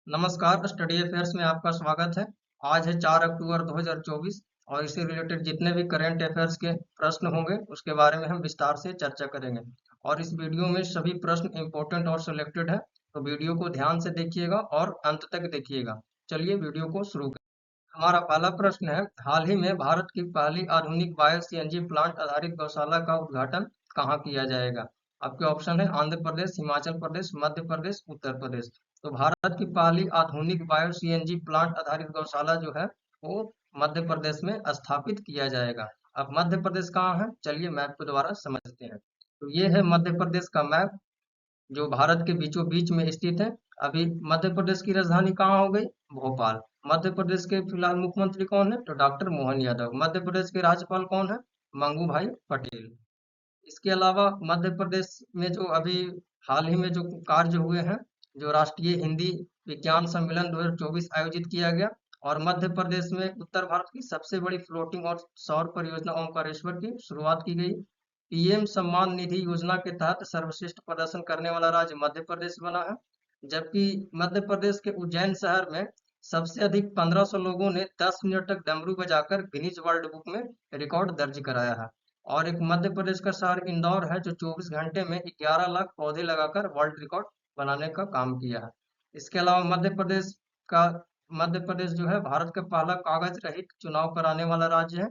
नमस्कार, study affairs में आपका स्वागत है। आज है 4 अक्टूबर 2024 और इससे रिलेटेड जितने भी करंट अफेयर्स के प्रश्न होंगे उसके बारे में हम विस्तार से चर्चा करेंगे। और इस वीडियो में सभी प्रश्न इंपॉर्टेंट और सिलेक्टेड है, तो वीडियो को ध्यान से देखिएगा और अंत तक देखिएगा। चलिए वीडियो को शुरू करें। हमारा पहला प्रश्न है, हाल ही में भारत की पहली आधुनिक बायो सीएनजी प्लांट आधारित गौशाला का उद्घाटन कहाँ किया जाएगा? आपके ऑप्शन है आंध्र प्रदेश, हिमाचल प्रदेश, मध्य प्रदेश, उत्तर प्रदेश। तो भारत की पहली आधुनिक बायो सीएनजी प्लांट आधारित गौशाला जो है वो मध्य प्रदेश में स्थापित किया जाएगा। अब मध्य प्रदेश कहाँ है, चलिए मैप के द्वारा समझते हैं। तो ये है मध्य प्रदेश का मैप जो भारत के बीचों बीच में स्थित है। अभी मध्य प्रदेश की राजधानी कहाँ हो गई, भोपाल। मध्य प्रदेश के फिलहाल मुख्यमंत्री कौन है, तो डॉक्टर मोहन यादव। मध्य प्रदेश के राज्यपाल कौन है, मंगू भाई पटेल। इसके अलावा मध्य प्रदेश में जो अभी हाल ही में जो कार्य हुए हैं, जो राष्ट्रीय हिंदी विज्ञान सम्मेलन 2024 आयोजित किया गया और मध्य प्रदेश में उत्तर भारत की सबसे बड़ी फ्लोटिंग और सौर परियोजना ओमकारेश्वर की शुरुआत की गई। पीएम सम्मान निधि योजना के तहत सर्वश्रेष्ठ प्रदर्शन करने वाला राज्य मध्य प्रदेश बना है। जबकि मध्य प्रदेश के उज्जैन शहर में सबसे अधिक 1500 लोगों ने 10 मिनट तक डमरू बजाकर गिनीज वर्ल्ड बुक में रिकॉर्ड दर्ज कराया है। और एक मध्य प्रदेश का शहर इंदौर है जो 24 घंटे में 11 लाख पौधे लगाकर वर्ल्ड रिकॉर्ड बनाने का काम किया है। इसके अलावा का मध्य प्रदेश जो है भारत का पहला कागज रहित चुनाव कराने वाला राज्य है।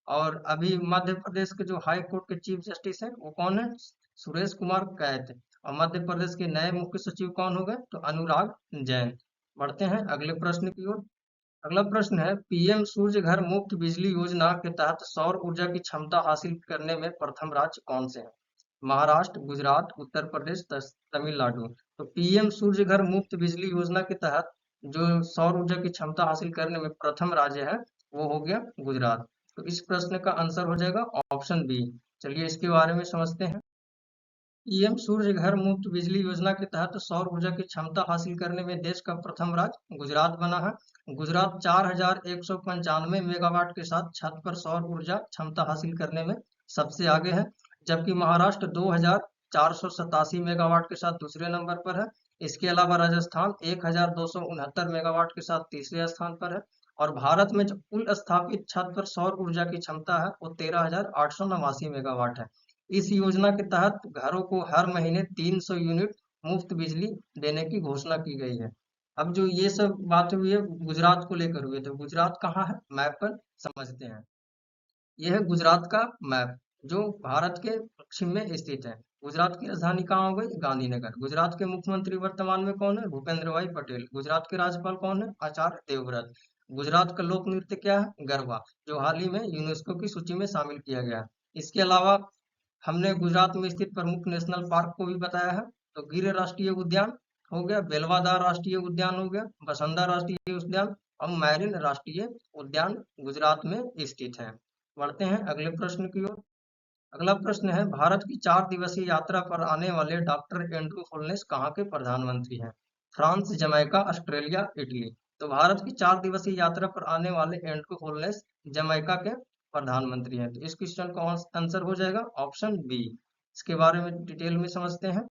और अभी मध्य प्रदेश के जो हाई कोर्ट के चीफ जस्टिस हैं वो कौन है, सुरेश कुमार कैत। और मध्य प्रदेश के नए मुख्य सचिव कौन हो गए, तो अनुराग जैन। बढ़ते हैं अगले प्रश्न की ओर। अगला प्रश्न है, पीएम सूर्य घर मुफ्त बिजली योजना के तहत सौर ऊर्जा की क्षमता हासिल करने में प्रथम राज्य कौन से हैं? महाराष्ट्र, गुजरात, उत्तर प्रदेश, तमिलनाडु। तो पीएम सूर्य घर मुफ्त बिजली योजना के तहत जो सौर ऊर्जा की क्षमता हासिल करने में प्रथम राज्य है वो हो गया गुजरात। तो इस प्रश्न का आंसर हो जाएगा ऑप्शन बी। चलिए इसके बारे में समझते हैं। पीएम सूर्य घर मुफ्त बिजली योजना के तहत सौर ऊर्जा की क्षमता हासिल करने में देश का प्रथम राज्य गुजरात बना है। गुजरात 4195 मेगावाट के साथ छत पर सौर ऊर्जा क्षमता हासिल करने में सबसे आगे है। जबकि महाराष्ट्र 2487 मेगावाट के साथ दूसरे नंबर पर है। इसके अलावा राजस्थान 1269 मेगावाट के साथ तीसरे स्थान पर है। और भारत में जो कुल स्थापित छत पर सौर ऊर्जा की क्षमता है वो 13,889 मेगावाट है। इस योजना के तहत घरों को हर महीने 300 यूनिट मुफ्त बिजली देने की घोषणा की गई है। अब जो ये सब बात हुई है गुजरात को लेकर हुई है, तो गुजरात कहाँ है मैप पर समझते हैं। यह है गुजरात का मैप जो भारत के पश्चिम में स्थित है। गुजरात की राजधानी कहाँ हो गई, गांधीनगर। गुजरात के मुख्यमंत्री वर्तमान में कौन है, भूपेंद्र भाई पटेल। गुजरात के राज्यपाल कौन है, आचार्य देवव्रत। गुजरात का लोक नृत्य क्या है, गरबा, जो हाल ही में यूनेस्को की सूची में शामिल किया गया है। इसके अलावा हमने गुजरात में स्थित प्रमुख नेशनल पार्क को भी बताया है। तो गिर राष्ट्रीय उद्यान हो गया, बेलवादार राष्ट्रीय उद्यान हो गया, बसंदा राष्ट्रीय उद्यान और मैरिन राष्ट्रीय उद्यान गुजरात में स्थित है। बढ़ते हैं अगले प्रश्न की ओर। अगला प्रश्न है, भारत की 4 दिवसीय यात्रा पर आने वाले डॉक्टर एंड्रू होलनेस कहाँ के प्रधानमंत्री हैं? France, Jamaica, Australia, Italy. तो भारत की 4 दिवसीय यात्रा पर आने वाले एंड्रू होलनेस जमैका के प्रधानमंत्री हैं। तो इस क्वेश्चन का आंसर हो जाएगा ऑप्शन बी। इसके बारे में डिटेल में समझते हैं।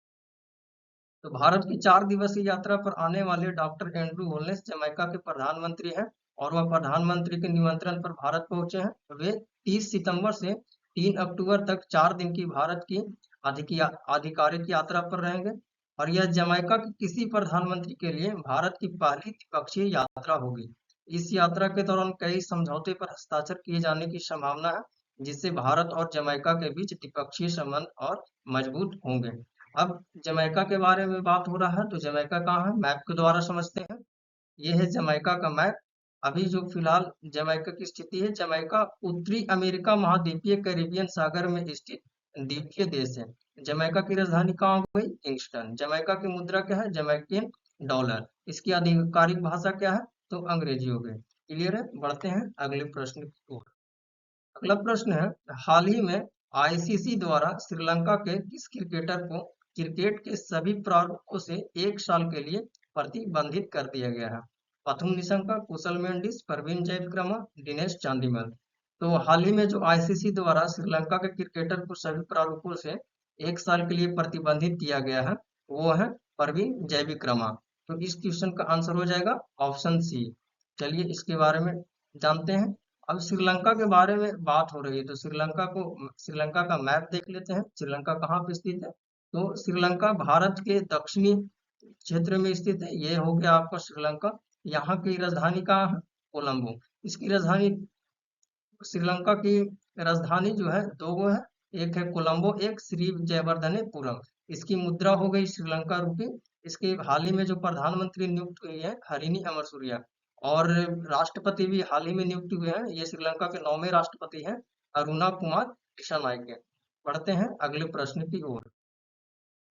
तो भारत की 4 दिवसीय यात्रा पर आने वाले डॉक्टर एंड्रू होलनेस जमैका के प्रधानमंत्री हैं और वह प्रधानमंत्री के निमंत्रण पर भारत पहुंचे हैं। वे 30 सितंबर से 3 अक्टूबर तक 4 दिन की भारत की आधिकारिक यात्रा पर रहेंगे। और यह जमैका के किसी प्रधानमंत्री के लिए भारत की पहली द्विपक्षीय यात्रा होगी। इस यात्रा के दौरान कई समझौते पर हस्ताक्षर किए जाने की संभावना है, जिससे भारत और जमैका के बीच द्विपक्षीय संबंध और मजबूत होंगे। अब जमैका के बारे में बात हो रहा है, तो जमैका कहाँ है मैप के द्वारा समझते हैं। ये है जमैका का मैप। अभी जो फिलहाल जमैका की स्थिति है, जमैका उत्तरी अमेरिका महाद्वीपीय कैरिबियन सागर में स्थित द्वीपीय देश है। जमैका की राजधानी कहाँ हो गई, किंगस्टन। जमैका की मुद्रा क्या है, जमैकियन डॉलर। इसकी आधिकारिक भाषा क्या है, तो अंग्रेजी हो गई। क्लियर है। बढ़ते हैं अगले प्रश्न की ओर। अगला प्रश्न है, हाल ही में आईसीसी द्वारा श्रीलंका के किस क्रिकेटर को क्रिकेट के सभी प्रारूपों से 1 साल के लिए प्रतिबंधित कर दिया गया है? पथुम निशंका, कुशल मेंडिस, प्रवीण जयविक्रमा, दिनेश चांडीमल। तो हाल ही में जो आईसीसी द्वारा श्रीलंका के क्रिकेटर को सभी प्रारूपों से 1 साल के लिए प्रतिबंधित किया गया है वो है प्रवीण जयविक्रमा। तो इस क्वेश्चन का आंसर हो जाएगा ऑप्शन सी। चलिए इसके बारे में जानते हैं। अब श्रीलंका के बारे में बात हो रही है तो श्रीलंका का मैप देख लेते हैं। श्रीलंका कहाँ पे स्थित है? तो श्रीलंका भारत के दक्षिणी क्षेत्र में स्थित है। ये हो गया आपका श्रीलंका। यहाँ की राजधानी कहाँ है? कोलंबो। इसकी राजधानी, श्रीलंका की राजधानी जो है दो गो है, एक है कोलंबो, एक श्री जयवर्धनेपुरम। इसकी मुद्रा हो गई श्रीलंका रुपी। इसके हाल ही में जो प्रधानमंत्री नियुक्त हुई है हरिनी अमरसूरिया, और राष्ट्रपति भी हाल ही में नियुक्त हुए हैं। ये श्रीलंका के 9वें राष्ट्रपति हैं, अरुणा कुमार दिशानायके। बढ़ते हैं अगले प्रश्न की ओर।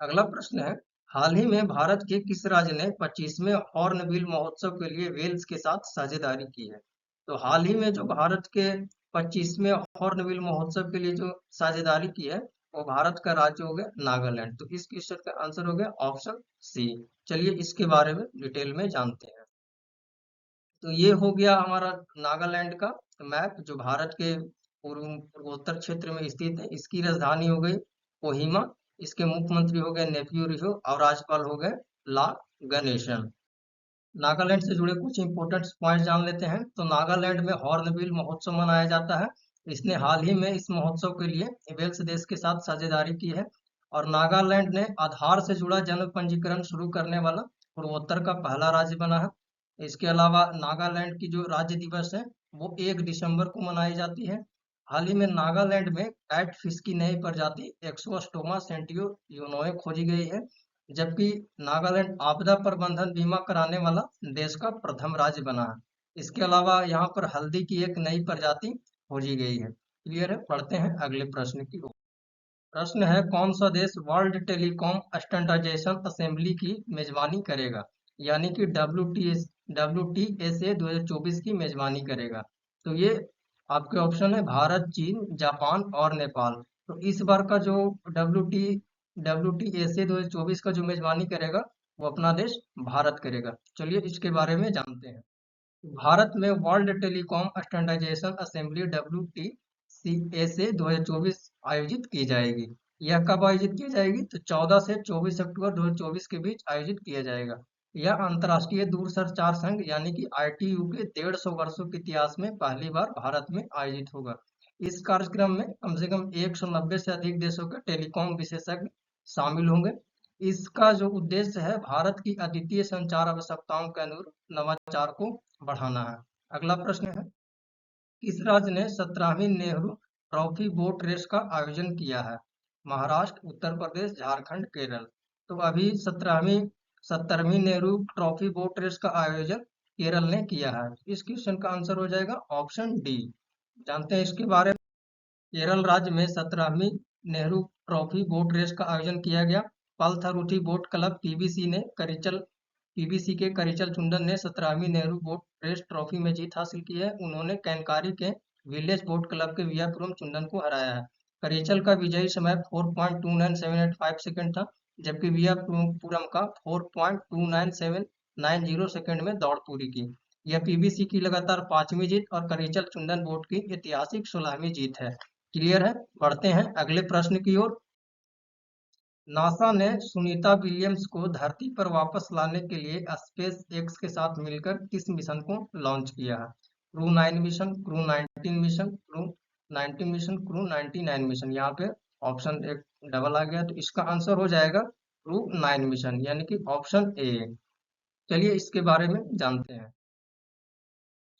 अगला प्रश्न है, हाल ही में भारत के किस राज्य ने 25वें हॉर्नबिल महोत्सव के लिए वेल्स के साथ साझेदारी की है? तो हाल ही में जो भारत के 25वें हॉर्नबिल महोत्सव के लिए जो साझेदारी की है वो भारत का राज्य हो गया नागालैंड। तो इस क्वेश्चन का आंसर हो गया ऑप्शन सी। चलिए इसके बारे में डिटेल में जानते हैं। तो ये हो गया हमारा नागालैंड का मैप जो भारत के पूर्वोत्तर क्षेत्र में स्थित है। इसकी राजधानी हो गई कोहिमा। इसके मुख्यमंत्री हो गए नेफ्यू रियो और राज्यपाल हो गए ला गणेशन। नागालैंड से जुड़े कुछ इंपोर्टेंट पॉइंट जान लेते हैं। तो नागालैंड में हॉर्नबिल महोत्सव मनाया जाता है। इसने हाल ही में इस महोत्सव के लिए वेल्स देश के साथ साझेदारी की है। और नागालैंड ने आधार से जुड़ा जन्म पंजीकरण शुरू करने वाला पूर्वोत्तर का पहला राज्य बना है। इसके अलावा नागालैंड की जो राज्य दिवस है वो 1 दिसंबर को मनाई जाती है। हाल ही में नागालैंड में कैट फिश की नई प्रजाति एक्सोस्टोमा सेंटियो यूनोए खोजी गई है। जबकि नागालैंड आपदा प्रबंधन बीमा कराने वाला देश का प्रथम राज्य बना है। इसके अलावा यहाँ पर हल्दी की एक नई प्रजाति खोजी गई है। क्लियर है? पढ़ते हैं अगले प्रश्न की ओर। प्रश्न है, कौन सा देश वर्ल्ड टेलीकॉम स्टैंडर्डाइजेशन असेंबली की मेजबानी करेगा? यानी कि WTSA 2024 की मेजबानी करेगा। तो ये आपके ऑप्शन है भारत, चीन, जापान और नेपाल। तो इस बार का जो WTSA 2024 का जो मेजबानी करेगा वो अपना देश भारत करेगा। चलिए इसके बारे में जानते हैं। भारत में world telecom standardization assembly WTSA 2024 आयोजित की जाएगी। यह कब आयोजित की जाएगी? तो 14 से 24 अक्टूबर 2024 के बीच आयोजित किया जाएगा। यह अंतर्राष्ट्रीय दूरसंचार संघ यानी कि ITU के 150 वर्षों के इतिहास में पहली बार भारत में आयोजित होगा। इस कार्यक्रम में कम से कम 190 से अधिक देशों के टेलीकॉम विशेषज्ञ शामिल होंगे। इसका जो उद्देश्य है भारत की अद्वितीय संचार आवश्यकताओं के अनुरूप नवाचार को बढ़ाना है। अगला प्रश्न है, किस राज्य ने 17वीं नेहरू ट्रॉफी बोट रेस का आयोजन किया है? महाराष्ट्र, उत्तर प्रदेश, झारखंड, केरल। तो अभी 17वीं नेहरू ट्रॉफी बोट रेस का आयोजन केरल ने किया है। इस क्वेश्चन का आंसर हो जाएगा ऑप्शन डी। जानते हैं इसके बारे में। केरल राज्य में 17वीं नेहरू ट्रॉफी बोट रेस का आयोजन किया गया। पालथारुथी बोट क्लब पीबीसी के करिचल चुंडन ने 17वीं नेहरू बोट रेस ट्रॉफी में जीत हासिल की है। उन्होंने कैनकारी के विलेज बोट क्लब के वियापुरम चुंडन को हराया है। करिचल का विजयी समय 4.29785 सेकंड था, जबकि वियापुरम का 4.29790 सेकंड में दौड़ पूरी की। यह पीबीसी की लगातार 5वीं जीत और करिचल चुंडन बोट की ऐतिहासिक 16वीं जीत है। क्लियर है? बढ़ते हैं अगले प्रश्न की ओर। नासा ने सुनीता विलियम्स को धरती पर वापस लाने के लिए स्पेस एक्स के साथ मिलकर किस मिशन को लॉन्च किया है? Crew 9 mission, crew 19 mission, crew 90 mission, crew 99 mission. यहाँ पे ऑप्शन एक डबल आ गया तो इसका आंसर हो जाएगा क्रू 9 मिशन यानी कि ऑप्शन ए। चलिए इसके बारे में जानते हैं।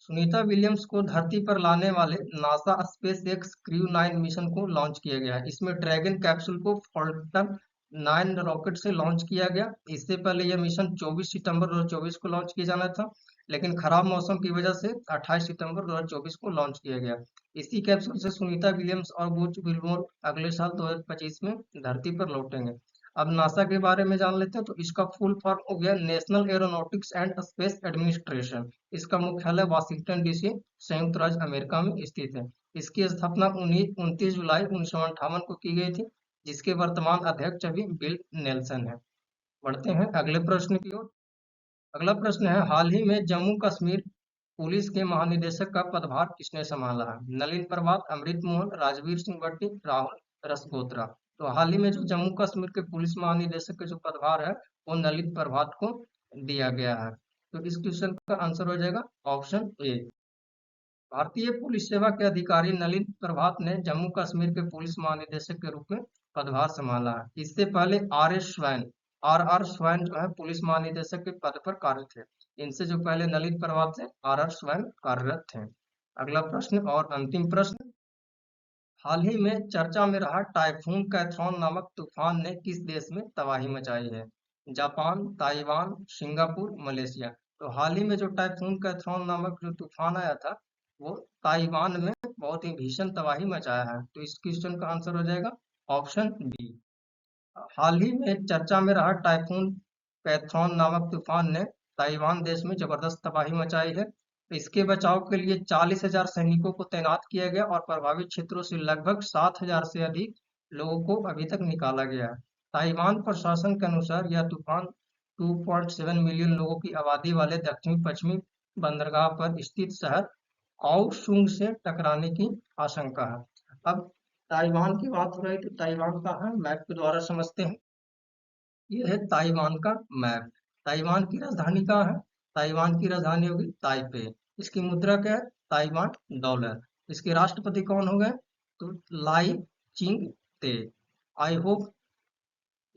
सुनीता विलियम्स को धरती पर लाने वाले NASA space x crew 9 mission को लॉन्च किया गया है। इसमें ड्रैगन कैप्सूल को फॉल्कन 9 रॉकेट से लॉन्च किया गया। इससे पहले यह मिशन 24 सितंबर 2024 को लॉन्च किया जाना था, लेकिन खराब मौसम की वजह से 28 सितंबर 2024 को लॉन्च किया गया। इसी कैप्सूल से सुनीता विलियम्स और बुच विल्मोर अगले साल 2025 में धरती पर लौटेंगे। अब नासा के बारे में जान लेते हैं। तो इसका फुल फॉर्म हो गया national aeronautics and space administration. इसका मुख्यालय वाशिंगटन डीसी, संयुक्त राज्य अमेरिका में स्थित है। इसकी स्थापना 29 जुलाई 1958 को की गई थी, जिसके वर्तमान अध्यक्ष अभी बिल नेल्सन है। बढ़ते हैं अगले प्रश्न की ओर। अगला प्रश्न है, हाल ही में जम्मू कश्मीर पुलिस के महानिदेशक का पदभार किसने संभाला है? नलिन प्रभात, अमृत मोहन, राजवीर सिंह भट्टी, राहुल रसगोत्रा। तो हाल ही में जो जम्मू कश्मीर के पुलिस महानिदेशक का जो पदभार है वो नलिन प्रभात को दिया गया है। तो इस क्वेश्चन का आंसर हो जाएगा ऑप्शन ए। भारतीय पुलिस सेवा के अधिकारी नलिन प्रभात ने जम्मू कश्मीर के पुलिस महानिदेशक के रूप में पदभार संभाला है। इससे पहले आर आर स्वैन जो है पुलिस महानिदेशक के पद पर कार्यरत थे। इनसे जो पहले नलिन प्रभात थे, आर आर स्वैन कार्यरत थे। अगला प्रश्न और अंतिम प्रश्न, हाल ही में चर्चा में रहा टाइफून कैथरॉन नामक तूफान ने किस देश में तबाही मचाई है? Japan, Taiwan, Singapore, Malaysia. तो हाल ही में जो टाइफून कैथरॉन नामक जो तूफान आया था, वो ताइवान में बहुत ही भीषण तबाही मचाया है। तो इस क्वेश्चन का आंसर हो जाएगा ऑप्शन बी। हाल ही में चर्चा में रहा टाइफून पैथॉन नामक तूफान ने ताइवान देश में जबरदस्त तबाही मचाई है। इसके बचाव के लिए 40,000 सैनिकों को तैनात किया गया और प्रभावित क्षेत्रों से लगभग 7,000 से अधिक लोगों को अभी तक निकाला गया है। ताइवान प्रशासन के अनुसार यह तूफान 2.7 मिलियन लोगों की आबादी वाले दक्षिण पश्चिमी बंदरगाह पर स्थित शहर काओशुंग से टकराने की आशंका है। अब ताइवान की बात हो रही तो ताइवान कहाँ है, मैप के द्वारा समझते हैं। ये है ताइवान का मैप। ताइवान की राजधानी कहाँ है? ताइवान की राजधानी होगी ताइपे। इसकी मुद्रा क्या है? Taiwan dollar. इसके राष्ट्रपति कौन हो गए? तो लाई चिंग ते। आई होप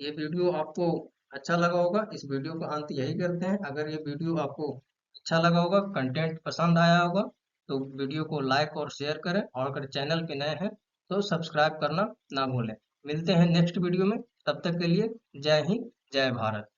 ये वीडियो आपको अच्छा लगा होगा। इस वीडियो का अंत यही करते हैं। अगर ये वीडियो आपको अच्छा लगा होगा, कंटेंट पसंद आया होगा, तो वीडियो को लाइक और शेयर करें, और अगर चैनल पे नए हैं तो सब्सक्राइब करना ना भूलें। मिलते हैं नेक्स्ट वीडियो में, तब तक के लिए जय हिंद, जय भारत।